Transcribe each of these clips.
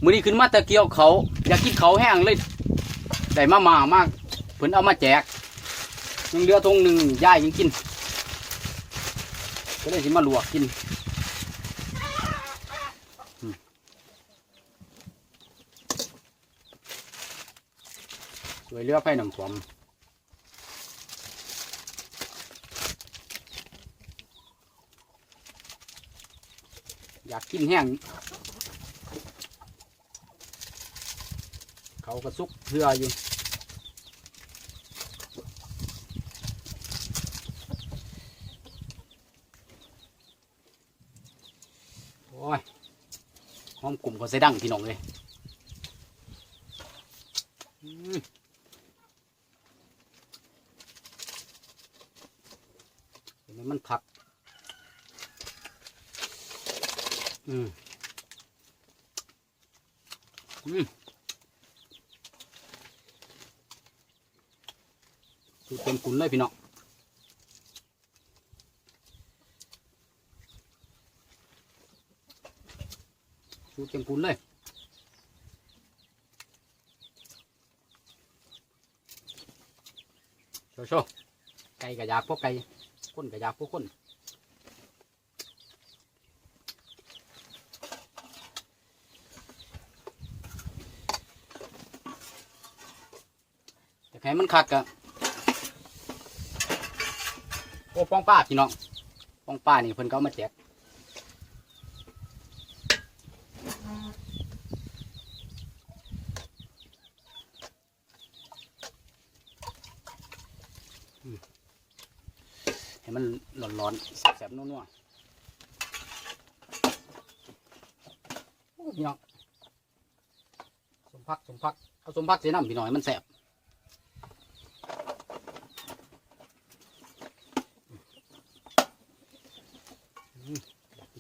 มื้อนี้ขึ้นมาตะเกียวเขาอยากกินเขาแห้งเลยได้มากเพิ่นเอามาแจกยังเหลือทงหนึ่งย่ายยังกินก็เลยสิมาลวกกินสวยเรือไฟน้ำท่วมอยากกินแห้งเขากระซุกเพื่ออยู่โอ้ยหอมกลุ่มก็ใส่ดังพี่น้องเลยมันผักสูตรเต็มกุนเลยพี่น้องสูตรเต็มกุนเลยโชว์ไก่กระยากพวกไก่ข้นกระยากพวกข้นแต่ให้มันคักอะโอ้ป้องป้าพี่น้องป้องป้านี่เพิ่นก็เอามาแจกให้มันร้อนๆแซ่บๆนัวๆโอ้พี่น้องสมพักเอาสมพักเสียน้ำพี่น้องให้มันแซ่บ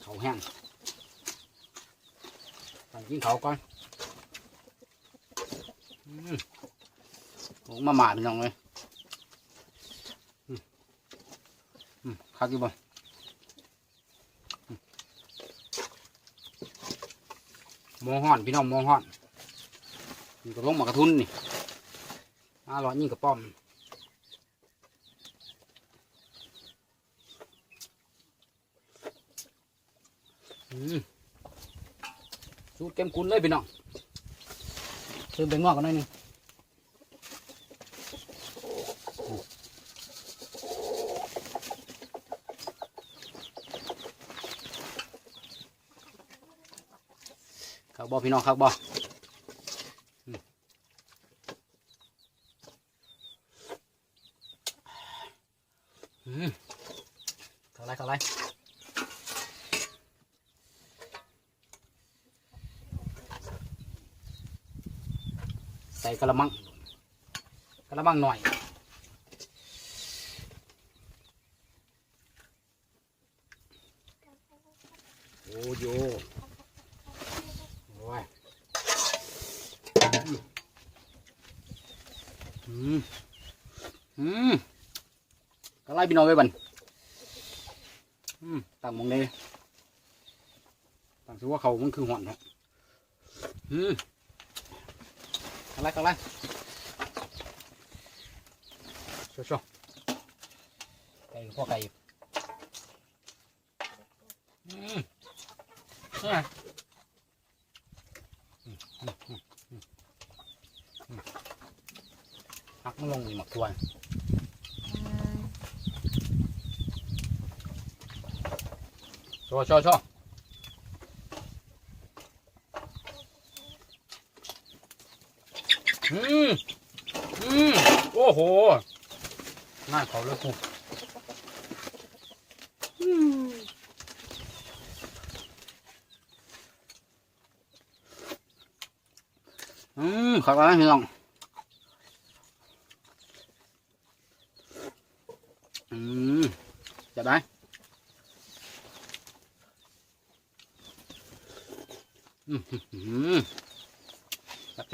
เขาแห้งตั้งกินเขาก่อนผมมาหมาดน้องเลยคักอยู่บ่มองห่อนพี่น้องมองห่อนนี่ก็ลงมากระทุนนี่ร้อนยิ่งกระป้อมสูตรเต็มกุนเลยพี่น้องเติมแบงงอกกันหน่อยนึงครับบ่พี่น้องครับบ่เข้าไรใส่กระมังหน่อยโอ้โยโอ้ยก็ไล่พี่น้องไว้บันต่างมองเลยต่างถือว่าเขามันคือหอนครับอะไรโชว์ไก่พวกไก่หักมันลงหมักตัวโชว์โอ้โหน่าเขาเลยคุณขับอะไรพี่น้องจับได้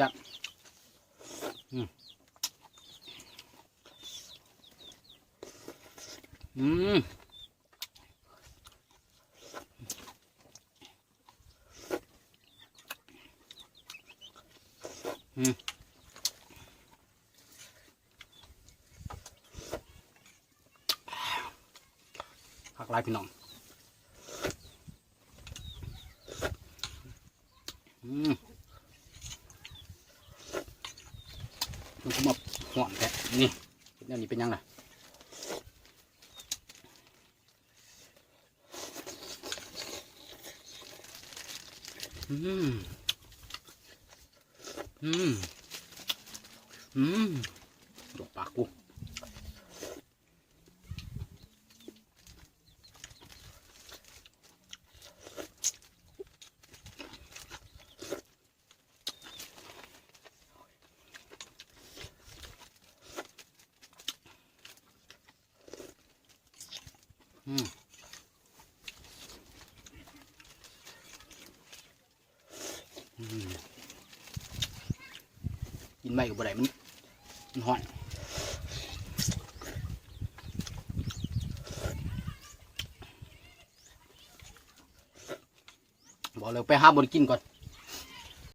จับ ผักลายพี่น้องมันก็มาห่อนแท้นี่เดี๋ยวนี้เป็นยังไงดอกปากกูกินไม่กับอะไรมันห่อนบอกเลยไปหาบนกินก่อน